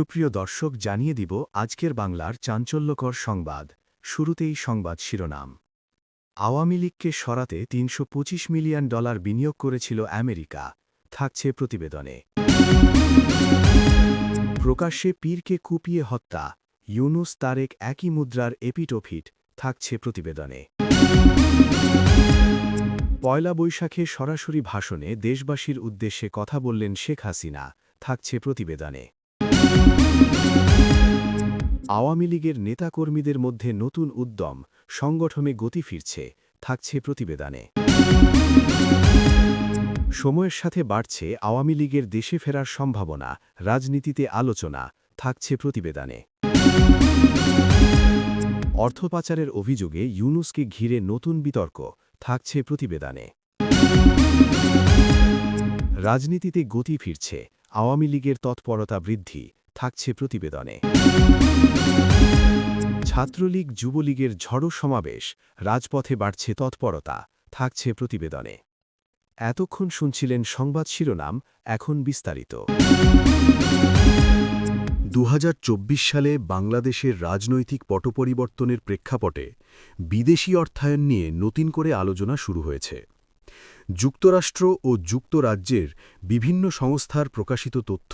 সুপ্রিয় দর্শক, জানিয়ে দিব আজকের বাংলার চাঞ্চল্যকর সংবাদ। শুরুতেই সংবাদ শিরোনাম। আওয়ামী লীগকে সরাতে $৩২৫ মিলিয়ন বিনিয়োগ করেছিল আমেরিকা, থাকছে প্রতিবেদনে। প্রকাশ্যে পীরকে কুপিয়ে হত্যা, ইউনুস তারেক একই মুদ্রার এপিটোপিট, থাকছে প্রতিবেদনে। পয়লা বৈশাখে সরাসরি ভাষণে দেশবাসীর উদ্দেশ্যে কথা বললেন শেখ হাসিনা, থাকছে প্রতিবেদনে। আওয়ামী লীগের নেতাকর্মীদের মধ্যে নতুন উদ্যম, সংগঠনে গতি ফিরছে, থাকছে প্রতিবেদনে। সময়ের সাথে বাড়ছে আওয়ামী লীগের দেশে ফেরার সম্ভাবনা, রাজনীতিতে আলোচনা, থাকছে প্রতিবেদনে। অর্থ পাচারের অভিযোগে ইউনুসকে ঘিরে নতুন বিতর্ক, থাকছে প্রতিবেদনে। রাজনীতিতে গতি ফিরছে, আওয়ামী লীগের তৎপরতা বৃদ্ধি, থাকছে প্রতিবেদনে। ছাত্রলীগ যুবলীগের ঝড়ো সমাবেশ, রাজপথে বাড়ছে তৎপরতা, থাকছে প্রতিবেদনে। এতক্ষণ শুনছিলেন সংবাদ শিরোনাম, এখন বিস্তারিত। ২০২৪ সালে বাংলাদেশের রাজনৈতিক পটপরিবর্তনের প্রেক্ষাপটে বিদেশি অর্থায়ন নিয়ে নতুন করে আলোচনা শুরু হয়েছে। যুক্তরাষ্ট্র ও যুক্তরাজ্যের বিভিন্ন সংস্থার প্রকাশিত তথ্য,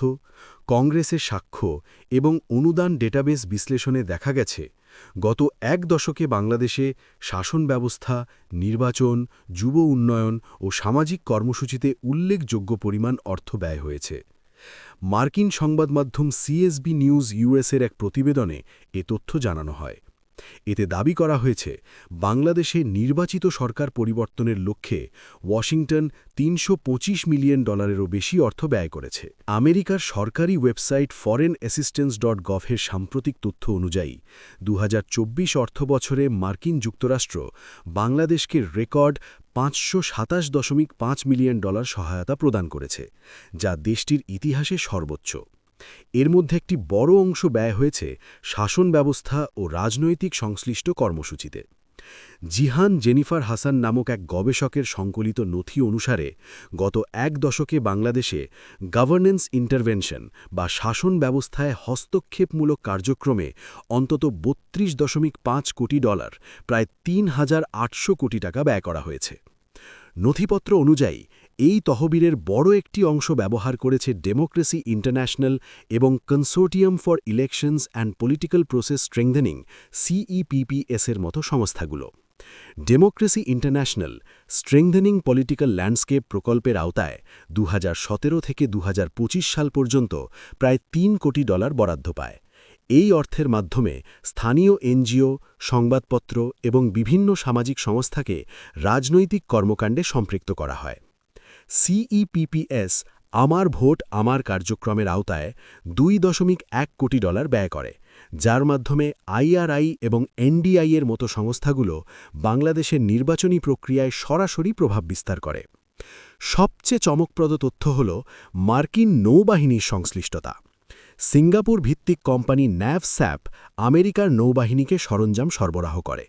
কংগ্রেসের সাক্ষ্য এবং অনুদান ডেটাবেস বিশ্লেষণে দেখা গেছে, গত এক দশকে বাংলাদেশে শাসন ব্যবস্থা, নির্বাচন, যুব উন্নয়ন ও সামাজিক কর্মসূচিতে উল্লেখযোগ্য পরিমাণ অর্থ ব্যয় হয়েছে। মার্কিন সংবাদমাধ্যম সিএসবি নিউজ ইউএসের এক প্রতিবেদনে এ তথ্য জানানো হয়। এতে দাবি করা হয়েছে, বাংলাদেশে নির্বাচিত সরকার পরিবর্তনের লক্ষ্যে ওয়াশিংটন $৩২৫ মিলিয়নেরও বেশি অর্থ ব্যয় করেছে। আমেরিকার সরকারি ওয়েবসাইট foreignassistance.gov এর সাম্প্রতিক তথ্য অনুযায়ী ২০২৪ অর্থবছরে মার্কিন যুক্তরাষ্ট্র বাংলাদেশকে রেকর্ড $৫২৭.৫ মিলিয়ন সহায়তা প্রদান করেছে, যা দেশটির ইতিহাসে সর্বোচ্চ। এর মধ্যে একটি বড় অংশ ব্যয় হয়েছে শাসন ব্যবস্থা ও রাজনৈতিক সংশ্লিষ্ট কর্মসূচিতে। জিহান জেনিফার হাসান নামক এক গবেষকের সংকলিত নথি অনুসারে গত এক দশকে বাংলাদেশে গভর্নেন্স ইন্টারভেনশন বা শাসন ব্যবস্থায় হস্তক্ষেপমূলক কার্যক্রমে অন্তত $৩২.৫ কোটি, প্রায় ৩,৮০০ কোটি টাকা ব্যয় করা হয়েছে। নথিপত্র অনুযায়ী এই তহবিলের বড় একটি অংশ ব্যবহার করেছে ডেমোক্রেসি ইন্টারন্যাশনাল এবং consortium for elections and political process strengthening CEPPS-এর মতো সংস্থাগুলো। Democracy international strengthening political landscape প্রকল্পের আওতায় ২০১৭ থেকে ২০২৫ সাল পর্যন্ত প্রায় $৩ কোটি বরাদ্দ পায়। এই অর্থের মাধ্যমে স্থানীয় এনজিও, সংবাদপত্র এবং বিভিন্ন সামাজিক সংস্থাকে রাজনৈতিক কর্মকাণ্ডে সম্পৃক্ত করা হয়। CEPPS আমার ভোট আমার কার্যক্রমের আওতায় $2.1 কোটি ব্যয় করে, যার মাধ্যমে IRI এবং NDI এর মতো সংস্থাগুলো বাংলাদেশের নির্বাচনী প্রক্রিয়ায় সরাসরি প্রভাব বিস্তার করে। সবচেয়ে চমকপ্রদ তথ্য হল মার্কিন নৌবাহিনীর সংশ্লিষ্টতা। সিঙ্গাপুর ভিত্তিক কোম্পানি NAVSAP আমেরিকার নৌবাহিনীকে সরঞ্জাম সরবরাহ করে।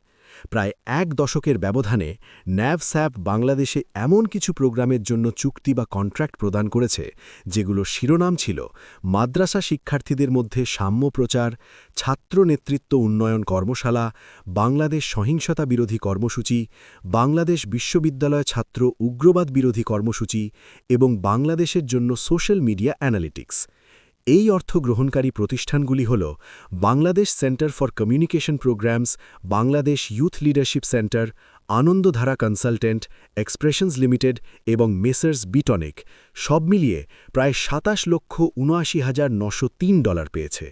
প্রায় এক দশকের ব্যবধানে NAVSAP বাংলাদেশে এমন কিছু প্রোগ্রামের জন্য চুক্তি বা কন্ট্রাক্ট প্রদান করেছে, যেগুলো শিরোনাম ছিল মাদ্রাসা শিক্ষার্থীদের মধ্যে সাম্য প্রচার, ছাত্র নেতৃত্ব উন্নয়ন কর্মশালা, বাংলাদেশ সহিংসতা বিরোধী কর্মসূচি, বাংলাদেশ বিশ্ববিদ্যালয় ছাত্র উগ্রবাদ বিরোধী কর্মসূচি এবং বাংলাদেশের জন্য সোশ্যাল মিডিয়া অ্যানালিটিক্স। এই অর্থ গ্রহণকারী প্রতিষ্ঠানগুলি হল Bangladesh centre for communication programs, Bangladesh youth leadership centre, Anandadhara consultant, expressions limited এবং মেসার্স বিটনিক। সব মিলিয়ে প্রায় $২৭,৭৯,৯০৩ পেয়েছে।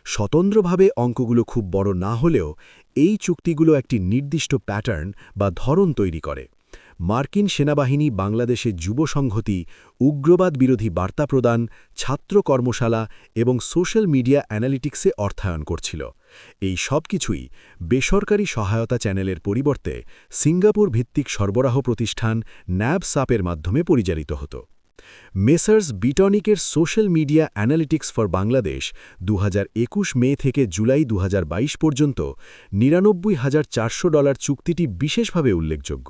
স্বতন্ত্রভাবে অঙ্কগুলো খুব বড় না হলেও এই চুক্তিগুলো একটি নির্দিষ্ট প্যাটার্ন বা ধরন তৈরি করে। মার্কিন সেনাবাহিনী বাংলাদেশে যুব সংহতি, উগ্রবাদ বিরোধী বার্তা প্রদান, ছাত্র কর্মশালা এবং সোশ্যাল মিডিয়া অ্যানালিটিক্সে অর্থায়ন করছিল। এই সব কিছুই বেসরকারি সহায়তা চ্যানেলের পরিবর্তে সিঙ্গাপুর ভিত্তিক সরবরাহ প্রতিষ্ঠান NAVSAP-এর মাধ্যমে পরিচালিত হতো। মেসার্স বিটনিকের social media analytics for Bangladesh ২০২১ May থেকে জুলাই ২০২২ পর্যন্ত $৯৯,৪০০ চুক্তিটি বিশেষভাবে উল্লেখযোগ্য।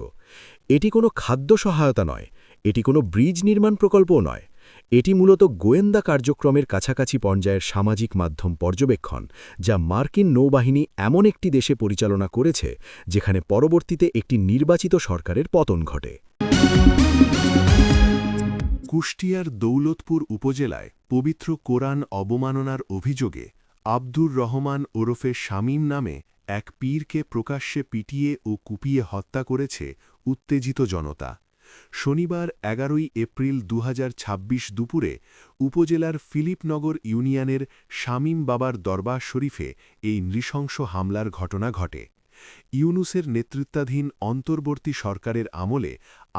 এটি কোনো খাদ্য সহায়তা নয়, এটি কোনো ব্রিজ নির্মাণ প্রকল্পও নয়। এটি মূলত গোয়েন্দা কার্যক্রমের কাছাকাছি পর্যায়ের সামাজিক মাধ্যম পর্যবেক্ষণ, যা মার্কিন নৌবাহিনী এমন একটি দেশে পরিচালনা করেছে যেখানে পরবর্তীতে একটি নির্বাচিত সরকারের পতন ঘটে। কুষ্টিয়ার দৌলতপুর উপজেলায় পবিত্র কোরআন অবমাননার অভিযোগে আব্দুর রহমান ওরফে শামীম নামে এক পীরকে প্রকাশ্যে পিটিয়ে ও কুপিয়ে হত্যা করেছে উত্তেজিত জনতা। শনিবার ১১ এপ্রিল ২০২৬ দুপুরে উপজেলার ফিলিপনগর ইউনিয়নের শামীম বাবার দরবার শরীফে এই নৃশংস হামলার ঘটনা ঘটে। ইউনূসের নেতৃত্বাধীন অন্তর্বর্তী সরকারের আমলে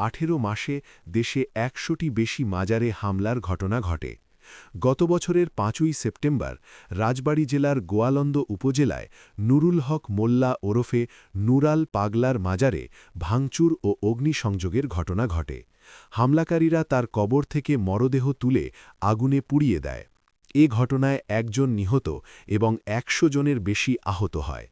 ১৮ মাসে দেশে ১০০টি বেশি মাজারে হামলার ঘটনা ঘটে। গত বছরের ৫ই সেপ্টেম্বর রাজবাড়ী জেলার গোয়ালন্দ উপজেলায় নুরুল হক মোল্লা ওরফে নুরাল পাগলার মাজারে ভাঙচুর ও অগ্নিসংযোগের ঘটনা ঘটে। হামলাকারীরা তার কবর থেকে মরদেহ তুলে আগুনে পুড়িয়ে দেয়। এ ঘটনায় একজন নিহত এবং ১০০ জনের বেশি আহত হয়।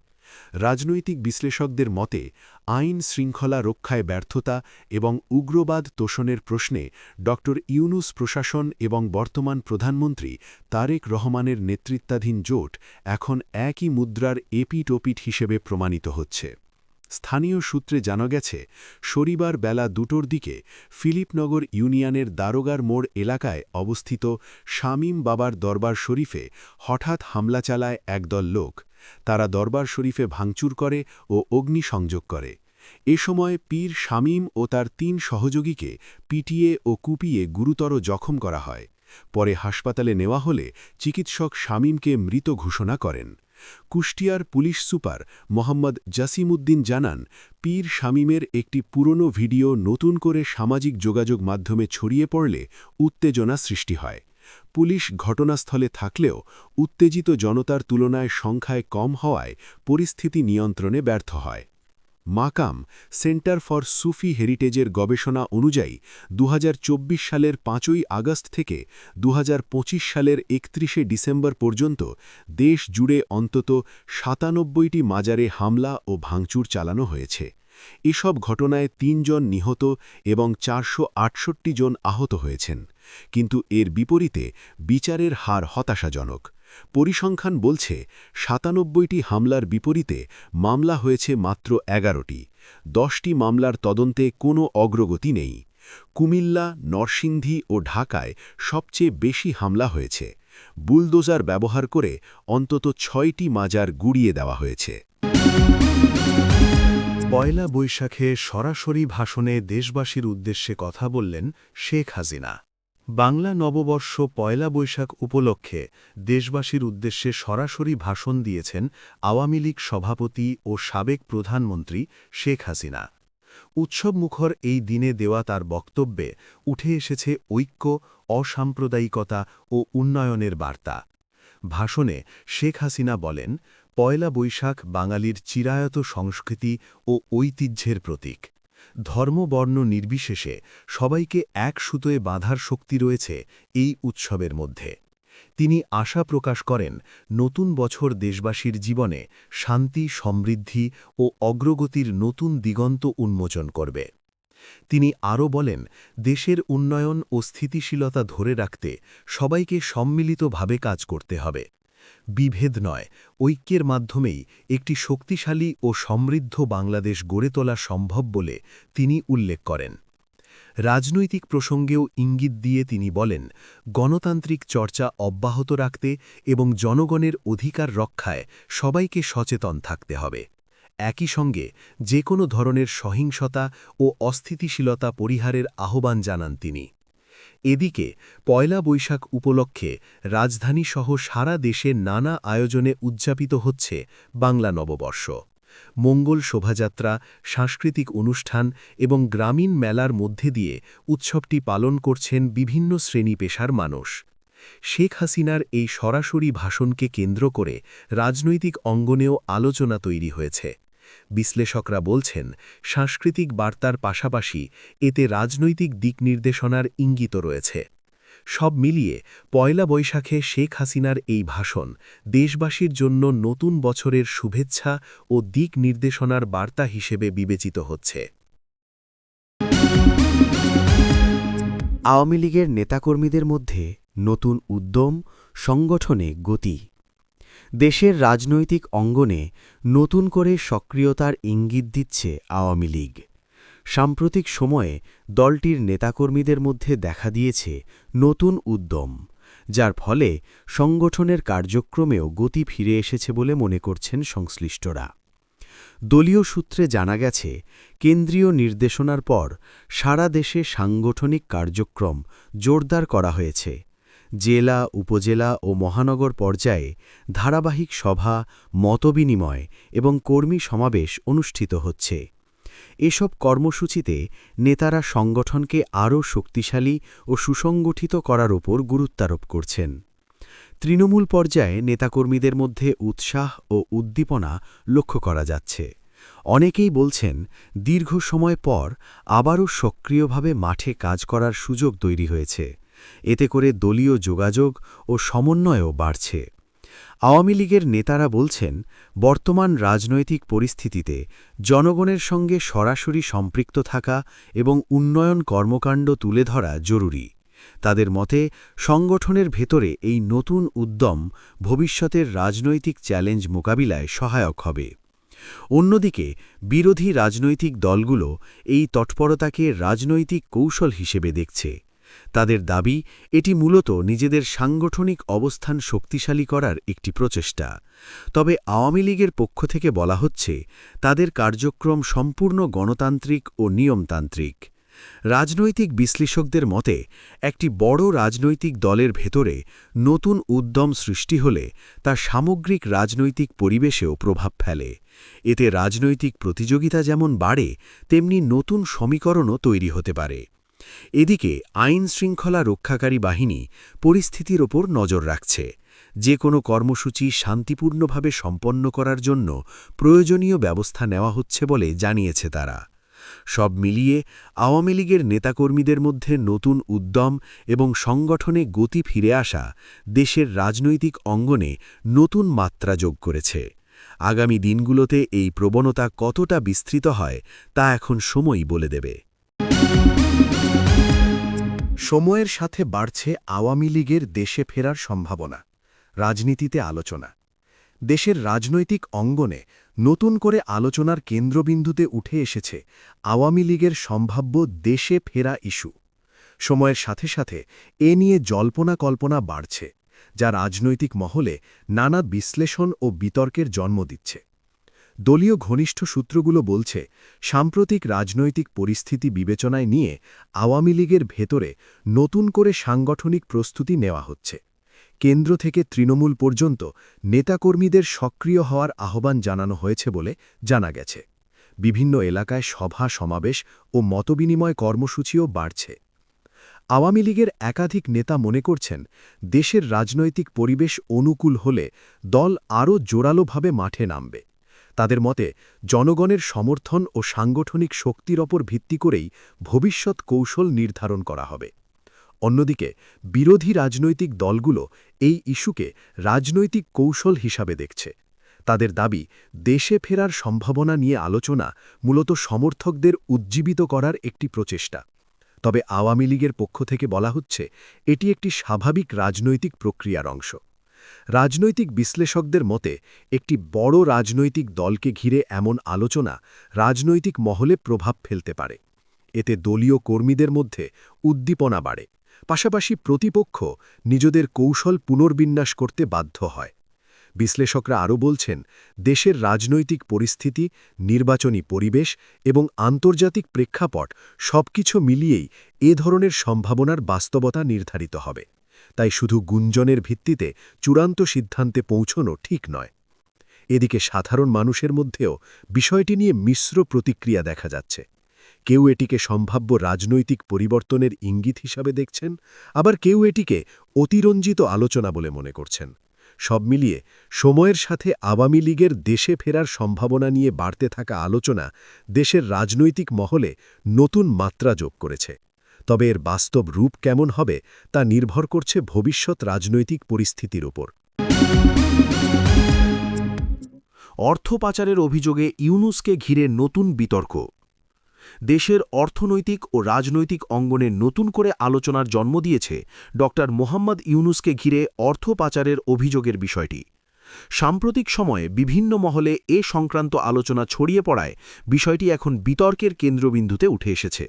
রাজনৈতিক বিশ্লেষকদের মতে আইন শৃঙ্খলা রক্ষায় ব্যর্থতা এবং উগ্রবাদ তোষণের প্রশ্নে ড ইউনূস প্রশাসন এবং বর্তমান প্রধানমন্ত্রী তারেক রহমানের নেতৃত্বাধীন জোট এখন একই মুদ্রার এপিঠ-ওপিঠ হিসেবে প্রমাণিত হচ্ছে। স্থানীয় সূত্রে জানা গেছে, শনিবার বেলা ২টোর দিকে ফিলিপনগর ইউনিয়নের দারোগার মোড় এলাকায় অবস্থিত শামীম বাবার দরবার শরীফে হঠাৎ হামলা চালায় একদল লোক। তারা দরবার শরীফে ভাঙচুর করে ও অগ্নিসংযোগ করে। এ সময় পীর শামীম ও তার ৩ সহযোগীকে পিটিয়ে ও কুপিয়ে গুরুতর জখম করা হয়। পরে হাসপাতালে নেওয়া হলে চিকিৎসক শামীমকে মৃত ঘোষণা করেন। কুষ্টিয়ার পুলিশ সুপার মোহাম্মদ জাসিমউদ্দিন জানান, পীর শামীমের একটি পুরনো ভিডিও নতুন করে সামাজিক যোগাযোগ মাধ্যমে ছড়িয়ে পড়লে উত্তেজনা সৃষ্টি হয়। পুলিশ ঘটনাস্থলে থাকলেও উত্তেজিত জনতার তুলনায় সংখ্যায় কম হওয়ায় পরিস্থিতি নিয়ন্ত্রণে ব্যর্থ হয়। মাকাম সেন্টার ফর সুফি হেরিটেজের গবেষণা অনুযায়ী ২০২৪ সালের ৫ই আগস্ট থেকে ২০২৫ সালের ৩১শে ডিসেম্বর পর্যন্ত দেশ জুড়ে অন্তত ৯৭টি মাজারে হামলা ও ভাঙচুর চালানো হয়েছে। এসব ঘটনায় ৩ জন নিহত এবং ৪৬৮ জন আহত হয়েছেন। কিন্তু এর বিপরীতে বিচারের হার হতাশাজনক। পরিসংখ্যান বলছে ৯৭টি হামলার বিপরীতে মামলা হয়েছে মাত্র ১১টি। ১০টি মামলার তদন্তে কোনো অগ্রগতি নেই। কুমিল্লা, নরসিংদী ও ঢাকায় সবচেয়ে বেশি হামলা হয়েছে। বুলডোজার ব্যবহার করে অন্তত ৬টি মাজার গুড়িয়ে দেওয়া হয়েছে। পয়লা বৈশাখে সরাসরি ভাষণে দেশবাসীর উদ্দেশ্যে কথা বললেন শেখ হাসিনা। বাংলা নববর্ষ পয়লা বৈশাখ উপলক্ষে দেশবাসীর উদ্দেশ্যে সরাসরি ভাষণ দিয়েছেন আওয়ামী লীগ সভাপতি ও সাবেক প্রধানমন্ত্রী শেখ হাসিনা। উৎসবমুখর এই দিনে দেওয়া তার বক্তব্যে উঠে এসেছে ঐক্য, অসাম্প্রদায়িকতা ও উন্নয়নের বার্তা। ভাষণে শেখ হাসিনা বলেন, পয়লা বৈশাখ বাঙালির চিরায়ত সংস্কৃতি ও ঐতিহ্যের প্রতীক। ধর্ম-বর্ণ নির্বিশেষে সবাইকে এক সুতোয় বাঁধার শক্তি রয়েছে এই উৎসবের মধ্যে। তিনি আশা প্রকাশ করেন, নতুন বছর দেশবাসীর জীবনে শান্তি, সমৃদ্ধি ও অগ্রগতির নতুন দিগন্ত উন্মোচন করবে। তিনি আরও বলেন, দেশের উন্নয়ন ও স্থিতিশীলতা ধরে রাখতে সবাইকে সম্মিলিতভাবে কাজ করতে হবে। বিভেদ নয়, ঐক্যের মাধ্যমেই একটি শক্তিশালী ও সমৃদ্ধ বাংলাদেশ গড়ে তোলা সম্ভব বলে তিনি উল্লেখ করেন। রাজনৈতিক প্রসঙ্গেও ইঙ্গিত দিয়ে তিনি বলেন, গণতান্ত্রিক চর্চা অব্যাহত রাখতে এবং জনগণের অধিকার রক্ষায় সবাইকে সচেতন থাকতে হবে। একই সঙ্গে যে কোনো ধরনের সহিংসতা ও অস্থিতিশীলতা পরিহারের আহ্বান জানান তিনি। এদিকে পয়লা বৈশাখ উপলক্ষে রাজধানীসহ সারা দেশে নানা আয়োজনে উদযাপিত হচ্ছে বাংলা নববর্ষ। মঙ্গল শোভাযাত্রা, সাংস্কৃতিক অনুষ্ঠান এবং গ্রামীণ মেলার মধ্যে দিয়ে উৎসবটি পালন করছেন বিভিন্ন শ্রেণী পেশার মানুষ। শেখ হাসিনার এই সরাসরি ভাষণকে কেন্দ্র করে রাজনৈতিক অঙ্গনেও আলোচনা তৈরি হয়েছে। বিশ্লেষকরা বলছেন, সাংস্কৃতিক বার্তার পাশাপাশি এতে রাজনৈতিক দিক নির্দেশনার ইঙ্গিত রয়েছে। সব মিলিয়ে পয়লা বৈশাখে শেখ হাসিনার এই ভাষণ দেশবাসীর জন্য নতুন বছরের শুভেচ্ছা ও দিক নির্দেশনার বার্তা হিসেবে বিবেচিত হচ্ছে। আওয়ামী লীগের নেতাকর্মীদের মধ্যে নতুন উদ্যম, সংগঠনে গতি। দেশের রাজনৈতিক অঙ্গনে নতুন করে সক্রিয়তার ইঙ্গিত দিচ্ছে আওয়ামী লীগ। সাম্প্রতিক সময়ে দলটির নেতাকর্মীদের মধ্যে দেখা দিয়েছে নতুন উদ্যম, যার ফলে সংগঠনের কার্যক্রমেও গতি ফিরে এসেছে বলে মনে করছেন সংশ্লিষ্টরা। দলীয় সূত্রে জানা গেছে, কেন্দ্রীয় নির্দেশনার পর সারা দেশে সাংগঠনিক কার্যক্রম জোরদার করা হয়েছে। জেলা, উপজেলা ও মহানগর পর্যায়ে ধারাবাহিক সভা, মতবিনিময় এবং কর্মী সমাবেশ অনুষ্ঠিত হচ্ছে। এসব কর্মসূচিতে নেতারা সংগঠনকে আরও শক্তিশালী ও সুসংগঠিত করার ওপর গুরুত্বারোপ করছেন। তৃণমূল পর্যায়ে নেতাকর্মীদের মধ্যে উৎসাহ ও উদ্দীপনা লক্ষ্য করা যাচ্ছে। অনেকেই বলছেন, দীর্ঘ সময় পর আবারও সক্রিয়ভাবে মাঠে কাজ করার সুযোগ তৈরি হয়েছে। এতে করে দলীয় যোগাযোগ ও সমন্বয়ও বাড়ছে। আওয়ামী লীগের নেতারা বলছেন, বর্তমান রাজনৈতিক পরিস্থিতিতে জনগণের সঙ্গে সরাসরি সম্পৃক্ত থাকা এবং উন্নয়ন কর্মকাণ্ড তুলে ধরা জরুরি। তাদের মতে, সংগঠনের ভেতরে এই নতুন উদ্যম ভবিষ্যতের রাজনৈতিক চ্যালেঞ্জ মোকাবিলায় সহায়ক হবে। অন্যদিকে বিরোধী রাজনৈতিক দলগুলো এই তৎপরতাকে রাজনৈতিক কৌশল হিসেবে দেখছে। তাদের দাবি, এটি মূলত নিজেদের সাংগঠনিক অবস্থান শক্তিশালী করার একটি প্রচেষ্টা। তবে আওয়ামী লীগের পক্ষ থেকে বলা হচ্ছে, তাদের কার্যক্রম সম্পূর্ণ গণতান্ত্রিক ও নিয়মতান্ত্রিক। রাজনৈতিক বিশ্লেষকদের মতে, একটি বড় রাজনৈতিক দলের ভেতরে নতুন উদ্যম সৃষ্টি হলে তা সামগ্রিক রাজনৈতিক পরিবেশেও প্রভাব ফেলে। এতে রাজনৈতিক প্রতিযোগিতা যেমন বাড়ে, তেমনি নতুন সমীকরণও তৈরি হতে পারে। এদিকে আইন-শৃঙ্খলা রক্ষাকারী বাহিনী পরিস্থিতির ওপর নজর রাখছে। যে কোনো কর্মসূচি শান্তিপূর্ণভাবে সম্পন্ন করার জন্য প্রয়োজনীয় ব্যবস্থা নেওয়া হচ্ছে বলে জানিয়েছে তারা। সব মিলিয়ে আওয়ামী লীগের নেতাকর্মীদের মধ্যে নতুন উদ্যম এবং সংগঠনে গতি ফিরে আসা দেশের রাজনৈতিক অঙ্গনে নতুন মাত্রা যোগ করেছে। আগামী দিনগুলোতে এই প্রবণতা কতটা বিস্তৃত হয় তা এখন সময়ই বলে দেবে। সময়ের সাথে বাড়ছে আওয়ামী লীগের দেশে ফেরার সম্ভাবনা। রাজনীতিতে আলোচনা। দেশের রাজনৈতিক অঙ্গনে নতুন করে আলোচনার কেন্দ্রবিন্দুতে উঠে এসেছে আওয়ামী লীগের সম্ভাব্য দেশে ফেরা ইস্যু। সময়ের সাথে সাথে এ নিয়ে জল্পনা কল্পনা বাড়ছে, যা রাজনৈতিক মহলে নানা বিশ্লেষণ ও বিতর্কের জন্ম দিচ্ছে। দলীয় ঘনিষ্ঠ সূত্রগুলো বলছে, সাম্প্রতিক রাজনৈতিক পরিস্থিতি বিবেচনায় নিয়ে আওয়ামী লীগের ভেতরে নতুন করে সাংগঠনিক প্রস্তুতি নেওয়া হচ্ছে। কেন্দ্র থেকে তৃণমূল পর্যন্ত নেতাকর্মীদের সক্রিয় হওয়ার আহ্বান জানানো হয়েছে বলে জানা গেছে। বিভিন্ন এলাকায় সভা, সমাবেশ ও মতবিনিময় কর্মসূচিও বাড়ছে। আওয়ামী লীগের একাধিক নেতা মনে করছেন, দেশের রাজনৈতিক পরিবেশ অনুকূল হলে দল আরও জোরালোভাবে মাঠে নামবে। তাদের মতে, জনগণের সমর্থন ও সাংগঠনিক শক্তির ওপর ভিত্তি করেই ভবিষ্যৎ কৌশল নির্ধারণ করা হবে। অন্যদিকে বিরোধী রাজনৈতিক দলগুলো এই ইস্যুকে রাজনৈতিক কৌশল হিসাবে দেখছে। তাদের দাবি, দেশে ফেরার সম্ভাবনা নিয়ে আলোচনা মূলত সমর্থকদের উজ্জীবিত করার একটি প্রচেষ্টা। তবে আওয়ামী লীগের পক্ষ থেকে বলা হচ্ছে, এটি একটি স্বাভাবিক রাজনৈতিক প্রক্রিয়ার অংশ। রাজনৈতিক বিশ্লেষকদের মতে, একটি বড় রাজনৈতিক দলকে ঘিরে এমন আলোচনা রাজনৈতিক মহলে প্রভাব ফেলতে পারে। এতে দলীয় কর্মীদের মধ্যে উদ্দীপনা বাড়ে, পাশাপাশি প্রতিপক্ষ নিজেদের কৌশল পুনর্বিন্যাস করতে বাধ্য হয়। বিশ্লেষকরা আরও বলছেন, দেশের রাজনৈতিক পরিস্থিতি, নির্বাচনী পরিবেশ এবং আন্তর্জাতিক প্রেক্ষাপট সবকিছু মিলিয়েই এ ধরনের সম্ভাবনার বাস্তবতা নির্ধারিত হবে। তাই শুধু গুঞ্জনের ভিত্তিতে চূড়ান্ত সিদ্ধান্তে পৌঁছনো ঠিক নয়। এদিকে সাধারণ মানুষের মধ্যেও বিষয়টি নিয়ে মিশ্র প্রতিক্রিয়া দেখা যাচ্ছে। কেউ এটিকে সম্ভাব্য রাজনৈতিক পরিবর্তনের ইঙ্গিত হিসাবে দেখছেন, আবার কেউ এটিকে অতিরঞ্জিত আলোচনা বলে মনে করছেন। সব মিলিয়ে সময়ের সাথে আওয়ামী লীগের দেশে ফেরার সম্ভাবনা নিয়ে বাড়তে থাকা আলোচনা দেশের রাজনৈতিক মহলে নতুন মাত্রা যোগ করেছে। তবে এর বাস্তব রূপ কেমন হবে তা নির্ভর করছে ভবিষ্যৎ রাজনৈতিক পরিস্থিতির ওপর। অর্থ পাচারের অভিযোগে ইউনূসকে ঘিরে নতুন বিতর্ক। দেশের অর্থনৈতিক ও রাজনৈতিক অঙ্গনে নতুন করে আলোচনার জন্ম দিয়েছে ড মোহাম্মদ ইউনুসকে ঘিরে অর্থ পাচারের অভিযোগের বিষয়টি। সাম্প্রতিক সময়ে বিভিন্ন মহলে এ সংক্রান্ত আলোচনা ছড়িয়ে পড়ায় বিষয়টি এখন বিতর্কের কেন্দ্রবিন্দুতে উঠে এসেছে।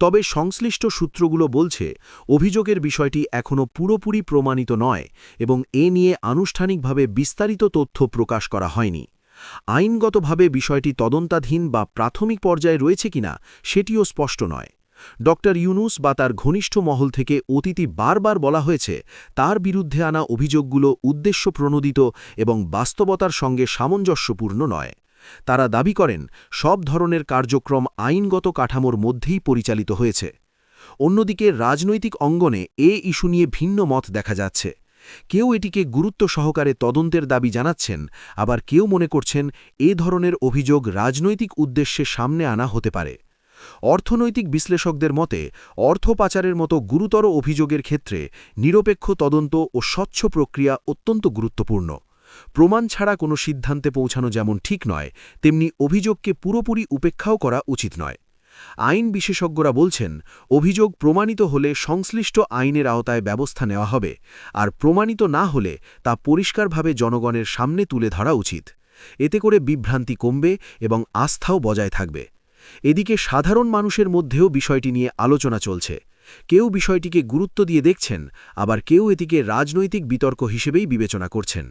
তবে সংশ্লিষ্ট সূত্রগুলো বলছে, অভিযোগের বিষয়টি এখনও পুরোপুরি প্রমাণিত নয় এবং এ নিয়ে আনুষ্ঠানিকভাবে বিস্তারিত তথ্য প্রকাশ করা হয়নি। আইনগতভাবে বিষয়টি তদন্তাধীন বা প্রাথমিক পর্যায়ে রয়েছে কিনা সেটিও স্পষ্ট নয়। ড ইউনুস বা তার ঘনিষ্ঠ মহল থেকে অতীতে বারবার বলা হয়েছে, তার বিরুদ্ধে আনা অভিযোগগুলো উদ্দেশ্যপ্রণোদিত এবং বাস্তবতার সঙ্গে সামঞ্জস্যপূর্ণ নয়। তারা দাবি করেন, সব ধরনের কার্যক্রম আইনগত কাঠামোর মধ্যেই পরিচালিত হয়েছে। অন্যদিকে রাজনৈতিক অঙ্গনে এ ইস্যু নিয়ে ভিন্ন মত দেখা যাচ্ছে। কেউ এটিকে গুরুত্ব সহকারে তদন্তের দাবি জানাচ্ছেন, আবার কেউ মনে করছেন এ ধরনের অভিযোগ রাজনৈতিক উদ্দেশ্যে সামনে আনা হতে পারে। অর্থনৈতিক বিশ্লেষকদের মতে, অর্থ পাচারের মতো গুরুতর অভিযোগের ক্ষেত্রে নিরপেক্ষ তদন্ত ও স্বচ্ছ প্রক্রিয়া অত্যন্ত গুরুত্বপূর্ণ। প্রমাণ ছাড়া কোনো সিদ্ধান্তে পৌঁছানো যেমন ঠিক নয়, তেমনি অভিযোগকে পুরোপুরি উপেক্ষাও করা উচিত নয়। আইন বিশেষজ্ঞরা বলছেন, অভিযোগ প্রমাণিত হলে সংশ্লিষ্ট আইনের আওতায় ব্যবস্থা নেওয়া হবে, আর প্রমাণিত না হলে তা পরিষ্কারভাবে জনগণের সামনে তুলে ধরা উচিত। এতে করে বিভ্রান্তি কমবে এবং আস্থাও বজায় থাকবে। এদিকে সাধারণ মানুষের মধ্যেও বিষয়টি নিয়ে আলোচনা চলছে। কেউ বিষয়টিকে গুরুত্ব দিয়ে দেখছেন, আবার কেউ এটিকে রাজনৈতিক বিতর্ক হিসেবেই বিবেচনা করছেন।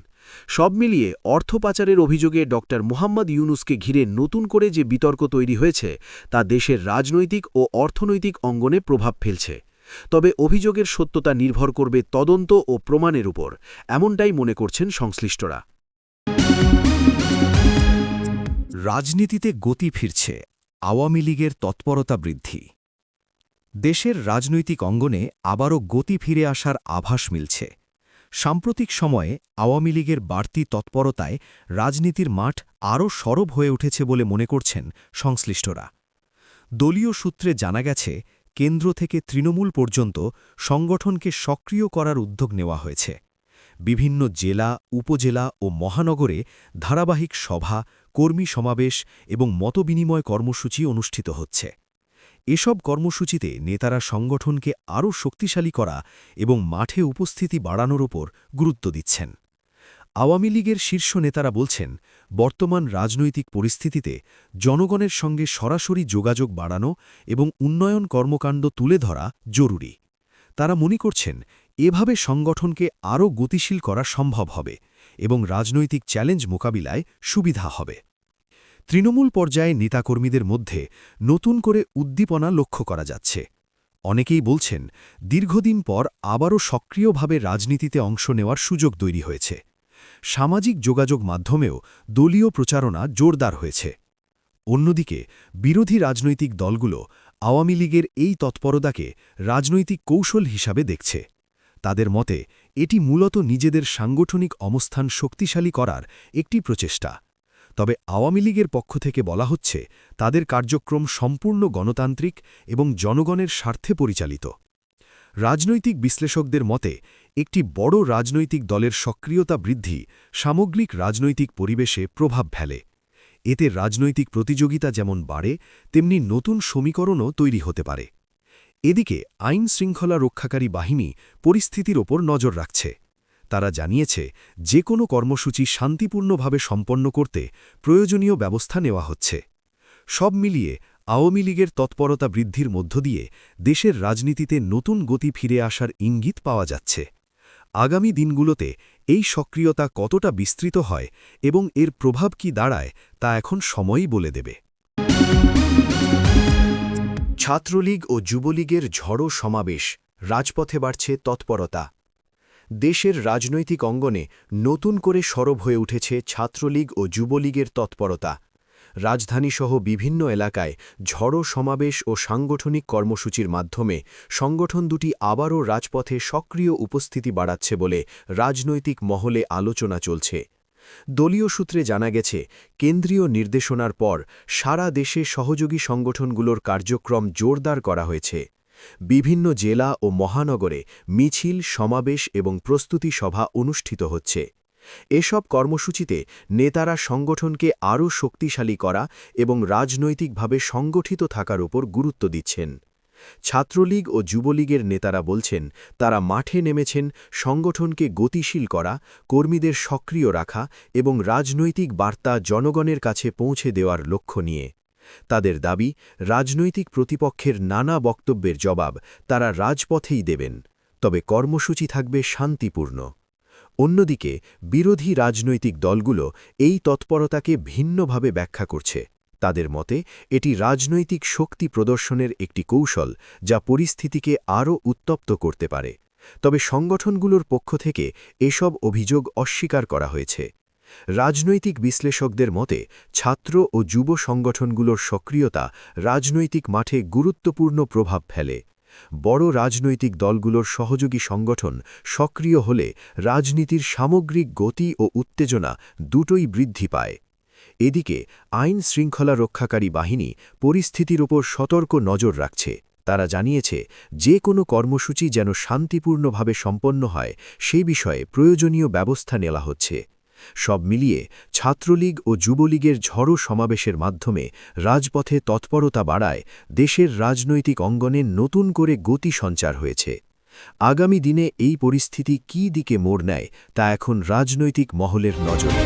সব মিলিয়ে অর্থ পাচারের অভিযোগে ড মোহাম্মদ ইউনুসকে ঘিরে নতুন করে যে বিতর্ক তৈরি হয়েছে, তা দেশের রাজনৈতিক ও অর্থনৈতিক অঙ্গনে প্রভাব ফেলছে। তবে অভিযোগের সত্যতা নির্ভর করবে তদন্ত ও প্রমাণের উপর, এমনটাই মনে করছেন সংশ্লিষ্টরা। রাজনীতিতে গতি ফিরছে, আওয়ামী লীগের তৎপরতা বৃদ্ধি। দেশের রাজনৈতিক অঙ্গনে আবারও গতি ফিরে আসার আভাস মিলছে। সাম্প্রতিক সময়ে আওয়ামী লীগের বাড়তি তৎপরতায় রাজনীতির মাঠ আরও সরব হয়ে উঠেছে বলে মনে করছেন সংশ্লিষ্টরা। দলীয় সূত্রে জানা গেছে, কেন্দ্র থেকে তৃণমূল পর্যন্ত সংগঠনকে সক্রিয় করার উদ্যোগ নেওয়া হয়েছে। বিভিন্ন জেলা, উপজেলা ও মহানগরে ধারাবাহিক সভা, কর্মী সমাবেশ এবং মতবিনিময় কর্মসূচি অনুষ্ঠিত হচ্ছে। এসব কর্মসূচিতে নেতারা সংগঠনকে আরও শক্তিশালী করা এবং মাঠে উপস্থিতি বাড়ানোর ওপর গুরুত্ব দিচ্ছেন। আওয়ামী লীগের শীর্ষ নেতারা বলছেন, বর্তমান রাজনৈতিক পরিস্থিতিতে জনগণের সঙ্গে সরাসরি যোগাযোগ বাড়ানো এবং উন্নয়ন কর্মকাণ্ড তুলে ধরা জরুরি। তারা মনে করছেন, এভাবে সংগঠনকে আরও গতিশীল করা সম্ভব হবে এবং রাজনৈতিক চ্যালেঞ্জ মোকাবিলায় সুবিধা হবে। তৃণমূল পর্যায়ে নেতাকর্মীদের মধ্যে নতুন করে উদ্দীপনা লক্ষ্য করা যাচ্ছে। অনেকেই বলছেন, দীর্ঘদিন পর আবারও সক্রিয়ভাবে রাজনীতিতে অংশ নেওয়ার সুযোগ তৈরি হয়েছে। সামাজিক যোগাযোগ মাধ্যমেও দলীয় প্রচারণা জোরদার হয়েছে। অন্যদিকে বিরোধী রাজনৈতিক দলগুলো আওয়ামী লীগের এই তৎপরতাকে রাজনৈতিক কৌশল হিসাবে দেখছে। তাদের মতে, এটি মূলত নিজেদের সাংগঠনিক অবস্থান শক্তিশালী করার একটি প্রচেষ্টা। তবে আওয়ামী লীগের পক্ষ থেকে বলা হচ্ছে, তাদের কার্যক্রম সম্পূর্ণ গণতান্ত্রিক এবং জনগণের স্বার্থে পরিচালিত। রাজনৈতিক বিশ্লেষকদের মতে, একটি বড় রাজনৈতিক দলের সক্রিয়তা বৃদ্ধি সামগ্রিক রাজনৈতিক পরিবেশে প্রভাব ফেলে। এতে রাজনৈতিক প্রতিযোগিতা যেমন বাড়ে, তেমনি নতুন সমীকরণও তৈরি হতে পারে। এদিকে আইন শৃঙ্খলা রক্ষাকারী বাহিনী পরিস্থিতির ওপর নজর রাখছে। তারা জানিয়েছে, যে কোনো কর্মসূচি শান্তিপূর্ণভাবে সম্পন্ন করতে প্রয়োজনীয় ব্যবস্থা নেওয়া হচ্ছে। সব মিলিয়ে আওয়ামী লীগের তৎপরতা বৃদ্ধির মধ্য দিয়ে দেশের রাজনীতিতে নতুন গতি ফিরে আসার ইঙ্গিত পাওয়া যাচ্ছে। আগামী দিনগুলোতে এই সক্রিয়তা কতটা বিস্তৃত হয় এবং এর প্রভাব কি দাঁড়ায়, তা এখন সময়ই বলে দেবে। ছাত্রলীগ ও যুবলীগের ঝড়ো সমাবেশ, রাজপথে বাড়ছে তৎপরতা। দেশের রাজনৈতিক অঙ্গনে নতুন করে সরব হয়ে উঠেছে ছাত্রলীগ ও যুবলীগের তৎপরতা। রাজধানীসহ বিভিন্ন এলাকায় ঝড়ো সমাবেশ ও সাংগঠনিক কর্মসূচির মাধ্যমে সংগঠন দুটি আবারও রাজপথে সক্রিয় উপস্থিতি বাড়াচ্ছে বলে রাজনৈতিক মহলে আলোচনা চলছে। দলীয় সূত্রে জানা গেছে, কেন্দ্রীয় নির্দেশনার পর সারা দেশে সহযোগী সংগঠনগুলোর কার্যক্রম জোরদার করা হয়েছে। বিভিন্ন জেলা ও মহানগরে মিছিল, সমাবেশ এবং প্রস্তুতি সভা অনুষ্ঠিত হচ্ছে। এসব কর্মসূচিতে নেতারা সংগঠনকে আরও শক্তিশালী করা এবং রাজনৈতিকভাবে সংগঠিত থাকার উপর গুরুত্ব দিচ্ছেন। ছাত্রলীগ ও যুবলীগের নেতারা বলছেন তারা মাঠে নেমেছেন সংগঠনকে গতিশীল করা, কর্মীদের সক্রিয় রাখা এবং রাজনৈতিক বার্তা জনগণের কাছে পৌঁছে দেওয়ার লক্ষ্য নিয়ে। তাদের দাবি, রাজনৈতিক প্রতিপক্ষের নানা বক্তব্যের জবাব তারা রাজপথেই দেবেন, তবে কর্মসূচি থাকবে শান্তিপূর্ণ। অন্যদিকে বিরোধী রাজনৈতিক দলগুলো এই তৎপরতাকে ভিন্নভাবে ব্যাখ্যা করছে। তাদের মতে এটি রাজনৈতিক শক্তি প্রদর্শনের একটি কৌশল, যা পরিস্থিতিকে আরও উত্তপ্ত করতে পারে। তবে সংগঠনগুলোর পক্ষ থেকে এসব অভিযোগ অস্বীকার করা হয়েছে। রাজনৈতিক বিশ্লেষকদের মতে ছাত্র ও যুব সংগঠনগুলোর সক্রিয়তা রাজনৈতিক মাঠে গুরুত্বপূর্ণ প্রভাব ফেলে। বড় রাজনৈতিক দলগুলোর সহযোগী সংগঠন সক্রিয় হলে রাজনীতির সামগ্রিক গতি ও উত্তেজনা দুটোই বৃদ্ধি পায়। এদিকে আইন শৃঙ্খলা রক্ষাকারী বাহিনী পরিস্থিতির ওপর সতর্ক নজর রাখছে। তারা জানিয়েছে যে কোনো কর্মসূচি যেন শান্তিপূর্ণভাবে সম্পন্ন হয় সেই বিষয়ে প্রয়োজনীয় ব্যবস্থা নেওয়া হচ্ছে। সব মিলিয়ে ছাত্রলীগ ও যুবলীগের ঝড়ো সমাবেশের মাধ্যমে রাজপথে তৎপরতা বাড়ায় দেশের রাজনৈতিক অঙ্গনে নতুন করে গতি সঞ্চার হয়েছে। আগামী দিনে এই পরিস্থিতি কী দিকে মোড় নেয় তা এখন রাজনৈতিক মহলের নজরে।